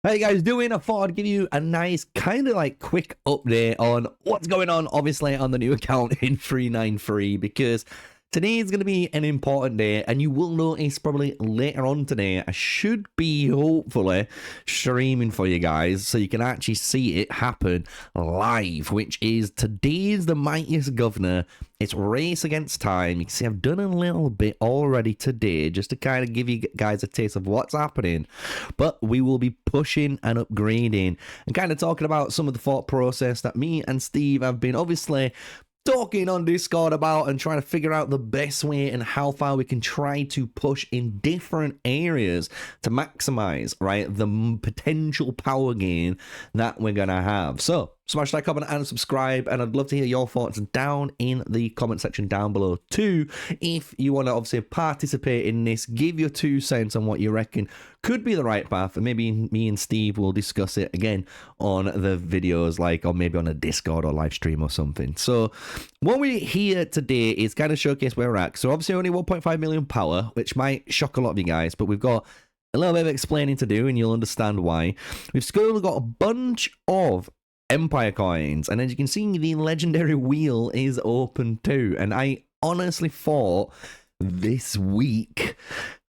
How you guys doing? I thought I'd give you a nice kind of like quick update on what's going on, obviously, on the new account in 393, because today is going to be an important day, and you will notice probably later on today, I should be hopefully streaming for you guys so you can actually see it happen live, which is today's the mightiest governor. It's race against time. You can see I've done a little bit already today just to kind of give you guys a taste of what's happening. But we will be pushing and upgrading and kind of talking about some of the thought process that me and Steve have been obviously talking on Discord about and trying to figure out the best way and how far we can try to push in different areas to maximize, right, the potential power gain that we're gonna have. So smash that comment and subscribe, and I'd love to hear your thoughts down in the comment section down below too. If you want to obviously participate in this, give your 2 cents on what you reckon could be the right path, and maybe me and Steve will discuss it again on the videos, like, or maybe on a Discord or live stream or something. So what we're here today is kind of showcase where we're at. So obviously only 1.5 million power, which might shock a lot of you guys, but we've got a little bit of explaining to do and you'll understand why. We've still got a bunch of Empire coins, and as you can see, the legendary wheel is open too. And I honestly thought this week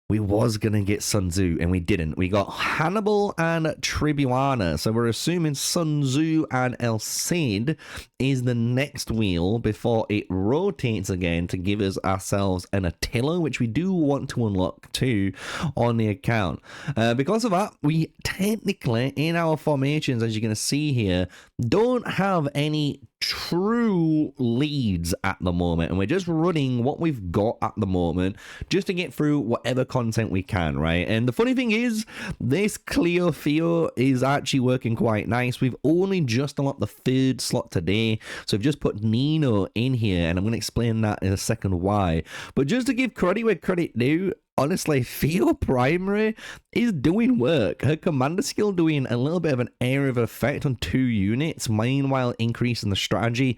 we was gonna get Sun Tzu, and we didn't. We got Hannibal and Tribuana, so we're assuming Sun Tzu and El Cid is the next wheel before it rotates again to give us ourselves an Attila, which we do want to unlock too on the account. Because of that, we technically in our formations, as you're gonna see here, don't have any true leads at the moment, and we're just running what we've got at the moment just to get through whatever content we can, right? And the funny thing is, this Cleo Theo is actually working quite nice. We've only just unlocked the 3rd slot today, so we've just put Nino in here, and I'm going to explain that in a second why. But just to give credit where credit due, honestly, Theo Primary is doing work. Her commander skill doing a little bit of an area of effect on 2 units, meanwhile increasing the strategy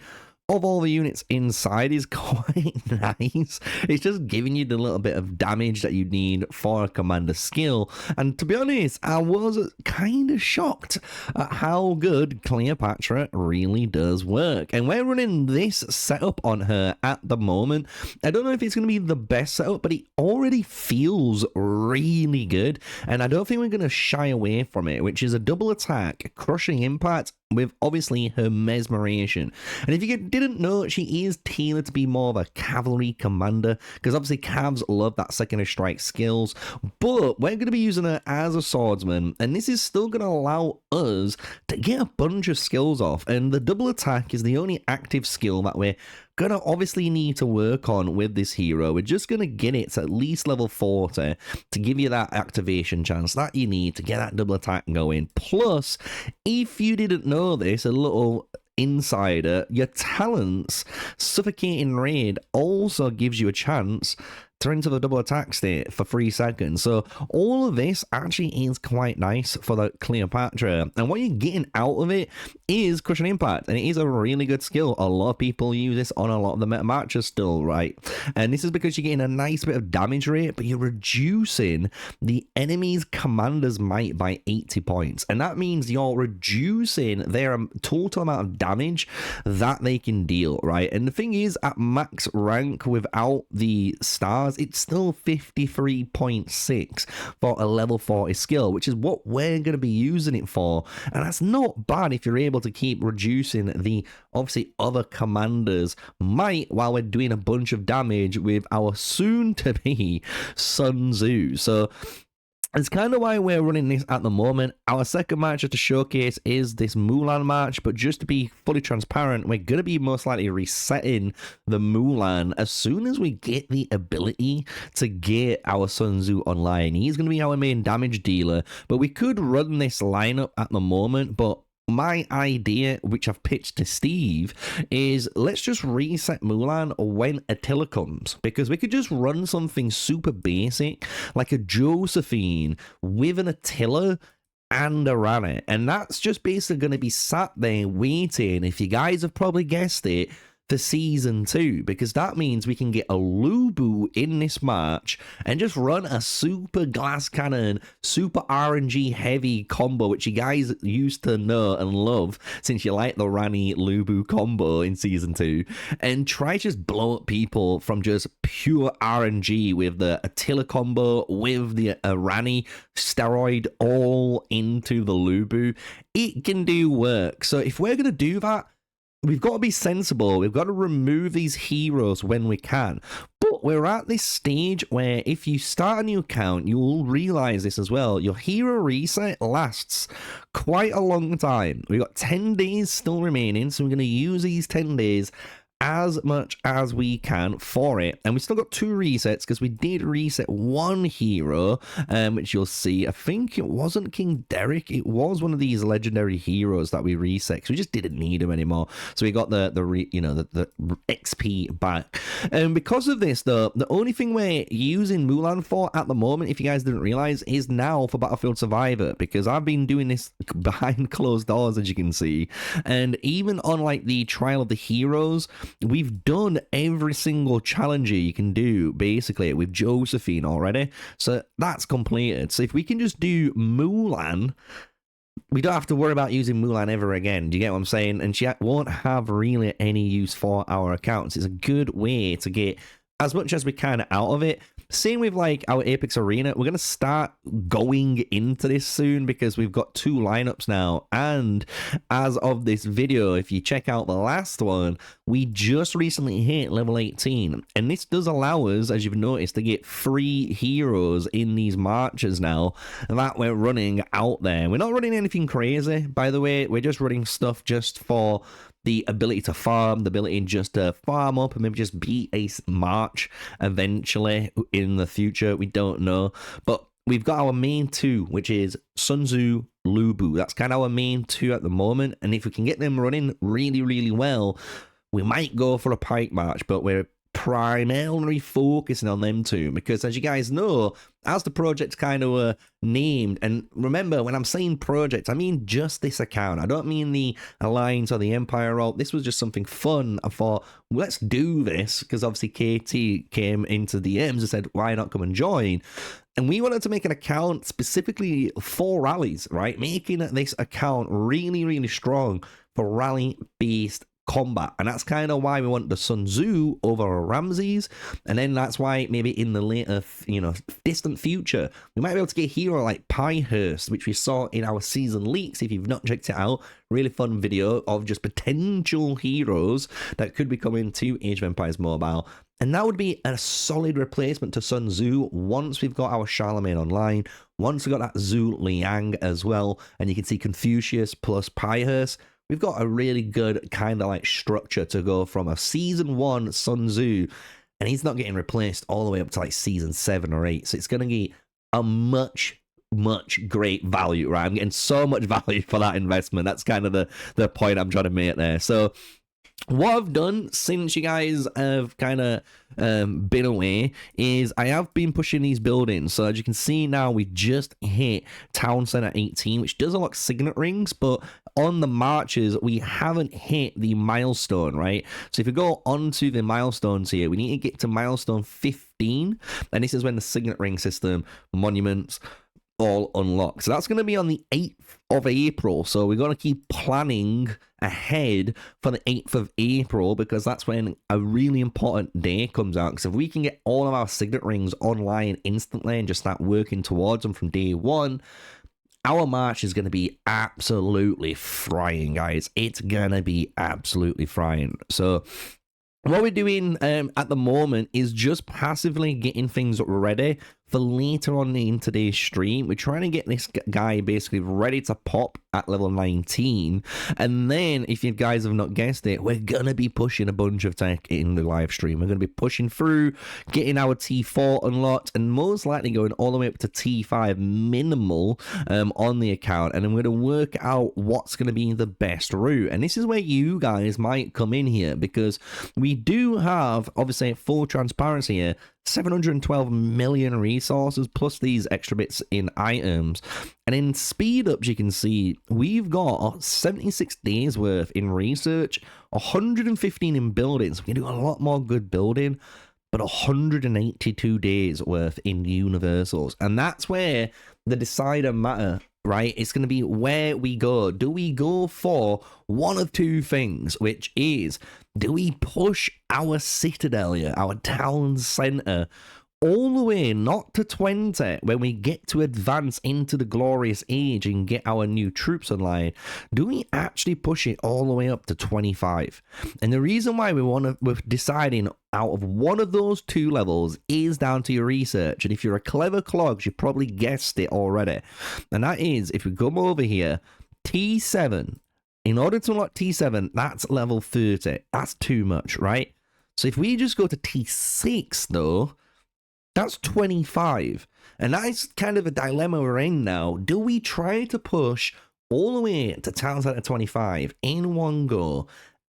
of all the units inside is quite nice. It's just giving you the little bit of damage that you need for a commander skill. And to be honest, I was kind of shocked at how good Cleopatra really does work. And we're running this setup on her at the moment. I don't know if it's going to be the best setup, but it already feels really good. And I don't think we're going to shy away from it, which is a double attack, crushing impact, with obviously her mesmeration. And if you didn't know, she is tailored to be more of a cavalry commander, because obviously cavs love that secondary strike skills, but we're going to be using her as a swordsman, and this is still going to allow us to get a bunch of skills off. And the double attack is the only active skill that we're gonna obviously need to work on with this hero. We're just gonna get it to at least level 40 to give you that activation chance that you need to get that double attack going. Plus, if you didn't know this, a little insider, your talents Suffocating Raid also gives you a chance to enter the double attack state for 3 seconds. So all of this actually is quite nice for the Cleopatra, and what you're getting out of it is crushing impact, and it is a really good skill. A lot of people use this on a lot of the meta matches still, right? And this is because you're getting a nice bit of damage rate, but you're reducing the enemy's commander's might by 80 points, and that means you're reducing their total amount of damage that they can deal, right? And the thing is, at max rank without the stars, it's still 53.6 for a level 40 skill, which is what we're going to be using it for. And that's not bad if you're able to keep reducing the obviously other commanders' might while we're doing a bunch of damage with our soon to be Sun Tzu. So it's kind of why we're running this at the moment. Our second match to showcase is this Mulan match, but just to be fully transparent, we're going to be most likely resetting the Mulan as soon as we get the ability to get our Sun Tzu online. He's going to be our main damage dealer, but we could run this lineup at the moment. But my idea, which I've pitched to Steve, is let's just reset Mulan when Attila comes, because we could just run something super basic like a Josephine with an Attila and a Rana, and that's just basically going to be sat there waiting. If you guys have probably guessed it, for season 2, because that means we can get a Lubu in this March and just run a super glass cannon, super RNG heavy combo, which you guys used to know and love since you like the Rani Lubu combo in season 2, and try to just blow up people from just pure RNG with the Attila combo, with the Rani steroid all into the Lubu. It can do work. So if we're going to do that, we've got to be sensible. We've got to remove these heroes when we can. But we're at this stage where if you start a new account, you'll realize this as well. Your hero reset lasts quite a long time. We've got 10 days still remaining, so we're going to use these 10 days as much as we can for it. And we still got 2 resets, because we did reset one hero, which you'll see. I think it wasn't King Derek, it was one of these legendary heroes that we reset, because we just didn't need him anymore. So we got the XP back. And because of this, though, the only thing we're using Mulan for at the moment, if you guys didn't realize, is now for Battlefield Survivor, because I've been doing this behind closed doors, as you can see. And even on like the Trial of the Heroes, we've done every single challenger you can do, basically, with Josephine already. So that's completed. So if we can just do Mulan, we don't have to worry about using Mulan ever again. Do you get what I'm saying? And she won't have really any use for our accounts. It's a good way to get as much as we can out of it. Same with like our Apex Arena. We're going to start going into this soon, because we've got 2 lineups now. And as of this video, if you check out the last one, we just recently hit level 18. And this does allow us, as you've noticed, to get 3 heroes in these marches now that we're running out there. We're not running anything crazy, by the way. We're just running stuff just for the ability to farm, the ability just to farm up and maybe just beat a March eventually in the future. We don't know. But we've got our main 2, which is Sun Tzu, Lubu. That's kind of our main 2 at the moment. And if we can get them running really, really well, we might go for a Pike March, but we're primarily focusing on them 2, because as you guys know, as the project's kind of named, and remember, when I'm saying project, I mean just this account. I don't mean the Alliance or the Empire role. This was just something fun. I thought, let's do this, because obviously KT came into DMs and said, why not come and join? And we wanted to make an account specifically for rallies, right? Making this account really, really strong for rally-based combat. And that's kind of why we want the Sun Tzu over Ramses. And then that's why maybe in the later, distant future, we might be able to get a hero like Pinehurst, which we saw in our season leaks. If you've not checked it out, really fun video of just potential heroes that could be coming to Age of Empires Mobile. And that would be a solid replacement to Sun Tzu once we've got our Charlemagne online, once we've got that Zhu Liang as well. And you can see Confucius plus Pinehurst. We've got a really good kind of like structure to go from a season 1 Sun Tzu, and he's not getting replaced all the way up to like season 7 or 8. So it's going to be a much great value, right? I'm getting so much value for that investment. That's kind of the point I'm trying to make there. So what I've done since you guys have kind of been away is I have been pushing these buildings. So as you can see now, we just hit Town Center 18, which does unlock signet rings, but on the marches, we haven't hit the milestone, right? So if you go onto the milestones here, we need to get to milestone 15, and this is when the signet ring system, monuments, all unlocked. So that's going to be on the 8th of April. So we're going to keep planning ahead for the 8th of April, because that's when a really important day comes out. Because if we can get all of our signet rings online instantly and just start working towards them from day 1, our March is going to be absolutely frying, guys. It's going to be absolutely frying. So what we're doing at the moment is just passively getting things ready for later on in today's stream. We're trying to get this guy basically ready to pop at level 19. And then, if you guys have not guessed it, we're going to be pushing a bunch of tech in the live stream. We're going to be pushing through, getting our T4 unlocked, and most likely going all the way up to T5 minimal on the account. And then we're going to work out what's going to be the best route. And this is where you guys might come in here, because we do have, obviously, full transparency here, 712 million resources plus these extra bits in items. And in speed ups, you can see we've got 76 days worth in research, 115 in building. So we can do a lot more good building, but 182 days worth in universals. And that's where the decider matter, right? It's going to be where we go. Do we go for one of two things, which is, do we push our citadel here, our town center, all the way not to 20 when we get to advance into the glorious age and get our new troops online? Do we actually push it all the way up to 25? And the reason why we're deciding out of one of those two levels is down to your research. And if you're a clever clogs, you probably guessed it already. And that is, if we come over here, T7, in order to unlock T7, that's level 30. That's too much, right? So if we just go to T6 though, that's 25. And that's kind of a dilemma we're in now. Do we try to push all the way to town center 25 in one go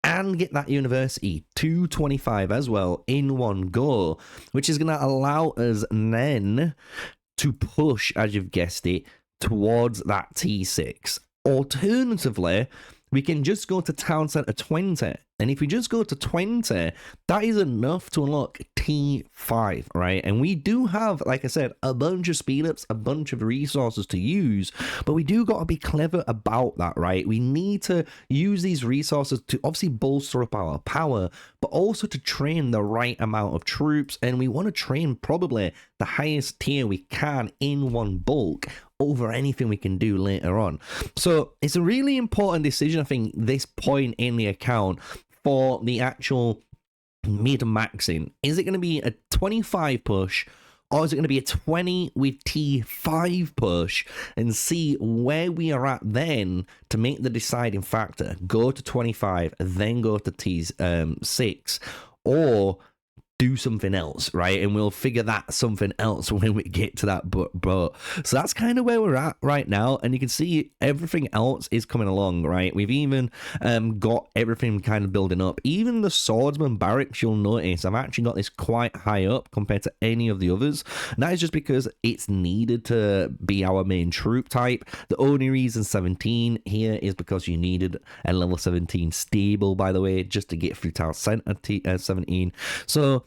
and get that university to 25 as well in one go, which is going to allow us then to push, as you've guessed it, towards that T6. Alternatively, we can just go to town center 20. And if we just go to 20, that is enough to unlock T5, right? And we do have, like I said, a bunch of speed ups, a bunch of resources to use, but we do got to be clever about that, right? We need to use these resources to obviously bolster up our power, but also to train the right amount of troops. And we want to train probably the highest tier we can in one bulk over anything we can do later on. So it's a really important decision, I think, this point in the account for the actual mid-maxing. Is it going to be a 25 push, or is it going to be a 20 with T5 push, and see where we are at then to make the deciding factor? Go to 25, then go to T6, or do something else, right? And we'll figure that something else when we get to that boat. So that's kind of where we're at right now, and you can see everything else is coming along, right? We've even got everything kind of building up. Even the swordsman barracks, you'll notice I've actually got this quite high up compared to any of the others, and that is just because it's needed to be our main troop type. The only reason 17 here is because you needed a level 17 stable, by the way, just to get through town center 17. So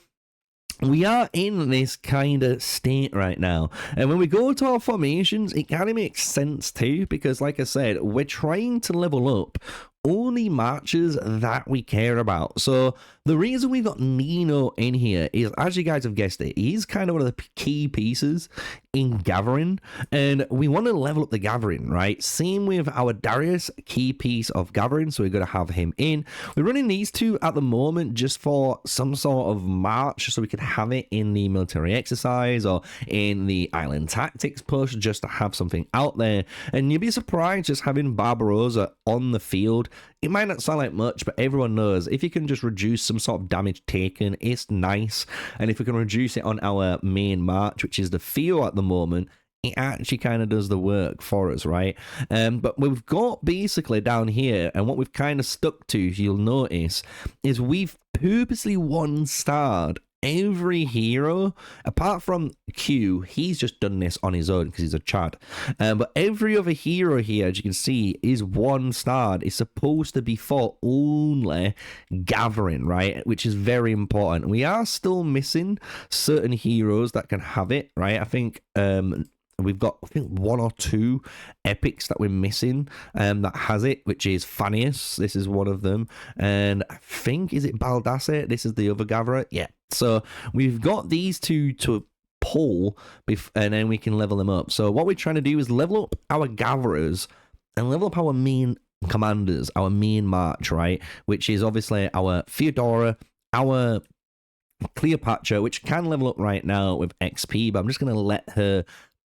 we are in this kind of state right now, and when we go to our formations, it kind of makes sense too, because like I said, we're trying to level up only marches that we care about. So the reason we got Nino in here is, as you guys have guessed it, he's kind of one of the key pieces in gathering, and we want to level up the gathering, right? Same with our Darius, key piece of gathering, so we're going to have him in. We're running these two at the moment just for some sort of march, so we could have it in the military exercise or in the island tactics push, just to have something out there. And you'd be surprised just having Barbarossa on the field. It might not sound like much, but everyone knows if you can just reduce some sort of damage taken, it's nice. And if we can reduce it on our main march, which is the field at the moment, it actually kind of does the work for us, right? But we've got basically down here, and what we've kind of stuck to, you'll notice, is we've purposely one-starred every hero, apart from Q. He's just done this on his own because he's a Chad. But every other hero here, as you can see, is one-starred. It's supposed to be for only gathering, right? Which is very important. We are still missing certain heroes that can have it, right? I think we've got, I think, one or two epics that we're missing that has it, which is Fannius. This is one of them. And I think, is it Baldasse? This is the other gatherer. Yeah. So we've got these two to pull, and then we can level them up. So what we're trying to do is level up our gatherers and level up our main commanders, our main march, right? Which is obviously our Theodora, our Cleopatra, which can level up right now with XP, but I'm just going to let her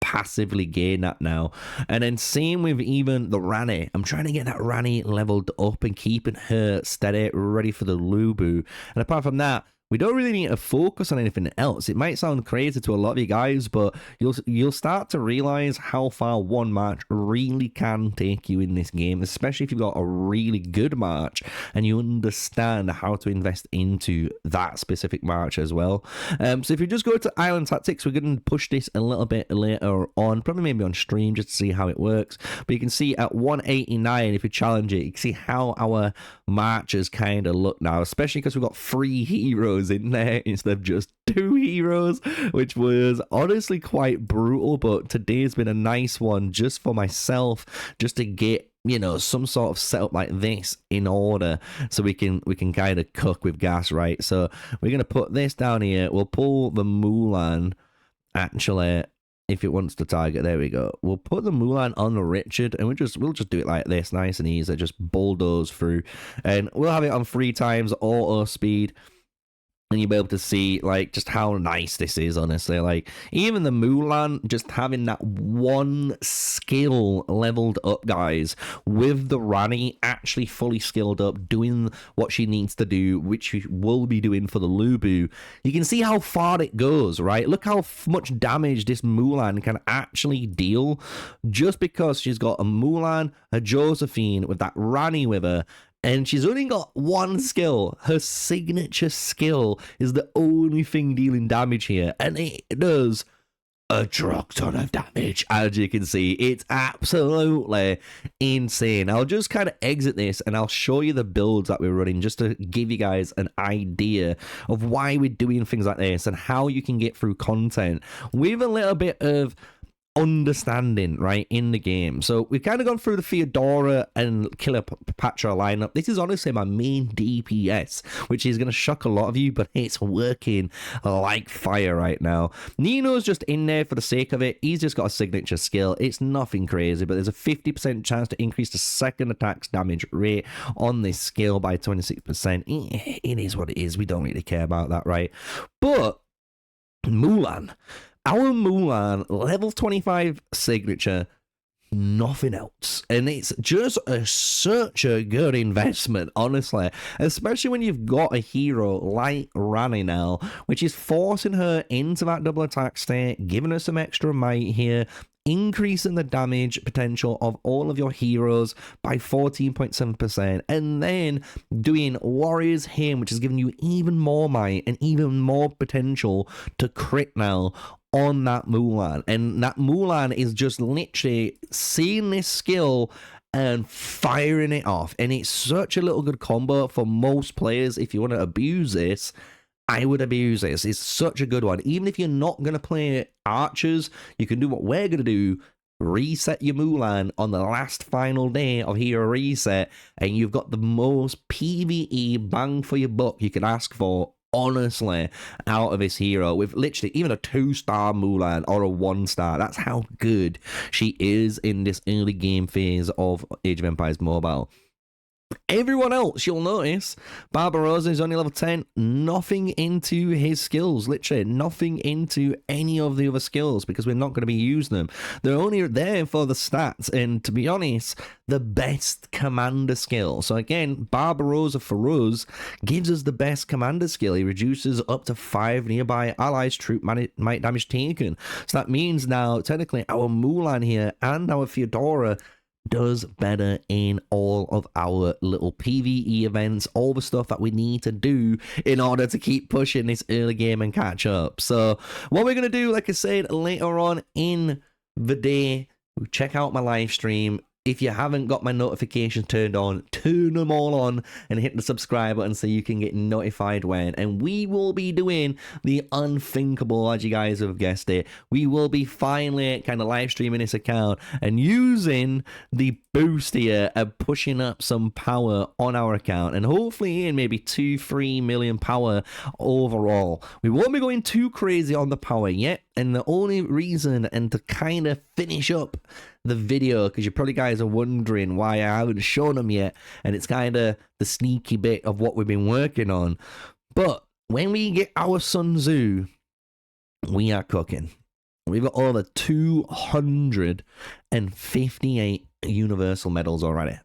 passively gain that now. And then same with even the Rani. I'm trying to get that Rani leveled up and keeping her steady, ready for the Lubu. And apart from that, we don't really need to focus on anything else. It might sound crazy to a lot of you guys, but you'll start to realize how far one match really can take you in this game, especially if you've got a really good match and you understand how to invest into that specific match as well. So if you just go to Island Tactics, we're going to push this a little bit later on, probably maybe on stream, just to see how it works. But you can see at 189, if you challenge it, you can see how our matches kind of look now, especially because we've got 3 heroes in there instead of just 2 heroes, which was honestly quite brutal. But today's been a nice one just for myself, just to get, you know, some sort of setup like this in order, so we can kind of cook with gas, right? So we're gonna put this down here. We'll pull the Mulan, actually, if it wants to target. There we go. We'll put the Mulan on the Richard, and we'll just do it like this, nice and easy, just bulldoze through, and we'll have it on 3 times auto speed. And you'll be able to see, like, just how nice this is, honestly. Like, even the Mulan, just having that 1 skill leveled up, guys, with the Rani actually fully skilled up, doing what she needs to do, which she will be doing for the Lubu. You can see how far it goes, right? Look how much damage this Mulan can actually deal, just because she's got a Mulan, a Josephine with that Rani with her. And she's only got 1 skill. Her signature skill is the only thing dealing damage here. And it does a truck ton of damage, as you can see. It's absolutely insane. I'll just kind of exit this and I'll show you the builds that we're running, just to give you guys an idea of why we're doing things like this and how you can get through content with a little bit of understanding, right, in the game. So we've kind of gone through the Theodora and Cleopatra lineup. This is honestly my main DPS, which is going to shock a lot of you, but it's working like fire right now. Nino's just in there for the sake of it. He's just got a signature skill. It's nothing crazy, but there's a 50% chance to increase the second attack's damage rate on this skill by 26%. It is what it is. We don't really care about that, right? But Mulan, our Mulan, level 25 signature, nothing else. And it's just such a good investment, honestly. Especially when you've got a hero like Rani now, which is forcing her into that double attack state, giving her some extra might here, increasing the damage potential of all of your heroes by 14.7%, and then doing Warrior's Hymn, which is giving you even more might and even more potential to crit now on that Mulan. And that Mulan is just literally seeing this skill and firing it off, and it's such a little good combo for most players. If you want to abuse this, I would abuse this. It's such a good one. Even if you're not going to play archers, you can do what we're going to do. Reset your Mulan on the last final day of Hero Reset, and you've got the most PvE bang for your buck you can ask for, honestly, out of this hero, with literally even a 2-star Mulan or a 1-star. That's how good she is in this early game phase of Age of Empires Mobile. Everyone else, you'll notice, Barbarossa is only level 10, nothing into his skills, literally nothing into any of the other skills, because we're not going to be using them. They're only there for the stats, and to be honest, the best commander skill. So again, Barbarossa for us gives us the best commander skill. He reduces up to 5 nearby allies' troop might damage taken. So that means now, technically, our Mulan here and our Theodora does better in all of our little PvE events, all the stuff that we need to do in order to keep pushing this early game and catch up. So what we're going to do, like I said, later on in the day, check out my live stream. If you haven't got my notifications turned on, turn them all on and hit the subscribe button so you can get notified when. And we will be doing the unthinkable, as you guys have guessed it. We will be finally kind of live streaming this account and using the boost here and pushing up some power on our account, and hopefully in maybe 2-3 million power overall. We won't be going too crazy on the power yet, and the only reason, and to kind of finish up the video, because you probably guys are wondering why I haven't shown them yet, and it's kind of the sneaky bit of what we've been working on. But when we get our Sun Tzu, we are cooking. We've got over 258 universal medals already,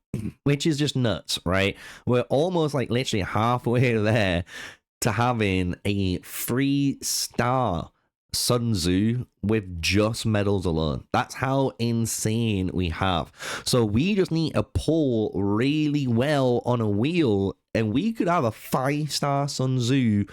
which is just nuts, right? We're almost like literally halfway there. to having a 3-star Sun Tzu with just medals alone. That's how insane we have. So we just need to pull really well on a wheel, and we could have a 5-star Sun Tzu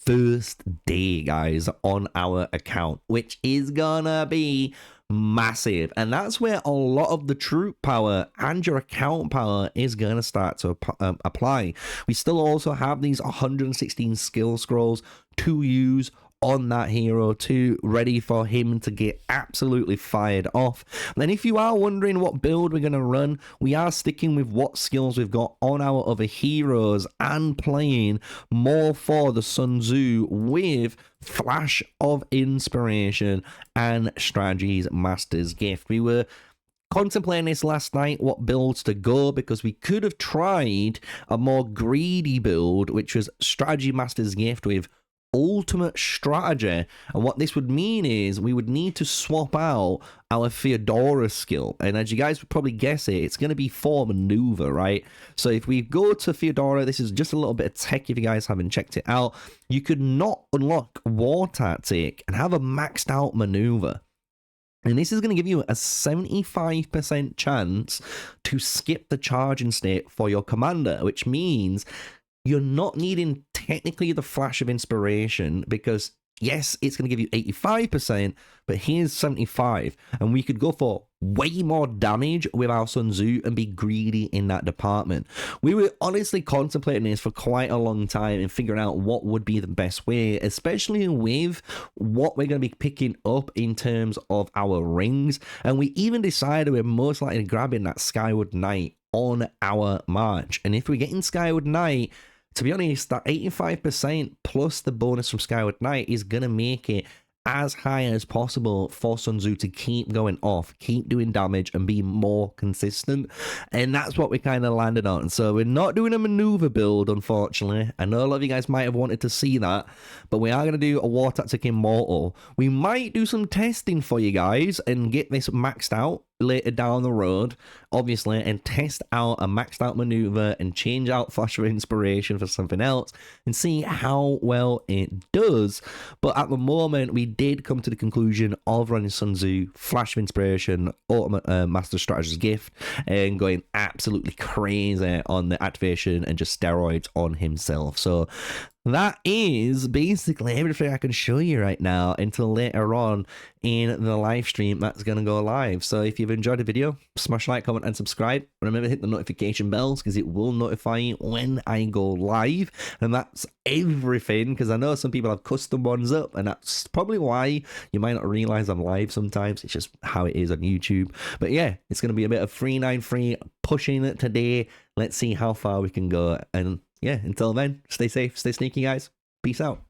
first day, guys, on our account, which is gonna be massive. And that's where a lot of the troop power and your account power is gonna start to apply. We still also have these 116 skill scrolls to use on that hero too, ready for him to get absolutely fired off. Then if you are wondering what build we're going to run, we are sticking with what skills we've got on our other heroes and playing more for the Sun Tzu with Flash of Inspiration and Strategy's Master's Gift. We were contemplating this last night, what builds to go, because we could have tried a more greedy build, which was Strategy Master's Gift with ultimate strategy. And what this would mean is we would need to swap out our Theodora skill, and as you guys would probably guess it's going to be for maneuver, right? So if we go to Theodora, this is just a little bit of tech if you guys haven't checked it out. You could not unlock War Tactic and have a maxed out maneuver, and this is going to give you a 75% chance to skip the charging state for your commander, which means you're not needing technically the Flash of Inspiration, because yes, it's going to give you 85%, but here's 75, and we could go for way more damage with our Sun Tzu and be greedy in that department. We were honestly contemplating this for quite a long time and figuring out what would be the best way, especially with what we're going to be picking up in terms of our rings. And we even decided we're most likely grabbing that Skyward Knight on our march. And if we're getting Skyward Knight, to be honest, that 85% plus the bonus from Skyward Knight is going to make it as high as possible for Sun Tzu to keep going off, keep doing damage, and be more consistent. And that's what we kind of landed on. So we're not doing a maneuver build, unfortunately. I know a lot of you guys might have wanted to see that, but we are going to do a War Tactic Immortal. We might do some testing for you guys and get this maxed out later down the road, obviously, and test out a maxed out maneuver and change out Flash of Inspiration for something else and see how well it does. But at the moment, we did come to the conclusion of running Sun Tzu, Flash of Inspiration, Ultimate Master Strategy's Gift, and going absolutely crazy on the activation and just steroids on himself. So that is basically everything I can show you right now until later on in the live stream that's going to go live. So if you've enjoyed the video, smash like, comment, and subscribe. Remember to hit the notification bells because it will notify you when I go live. And that's everything, because I know some people have custom ones up, and that's probably why you might not realize I'm live sometimes. It's just how it is on YouTube. But yeah, it's going to be a bit of 393 pushing it today. Let's see how far we can go. And yeah, until then, stay safe, stay sneaky, guys. Peace out.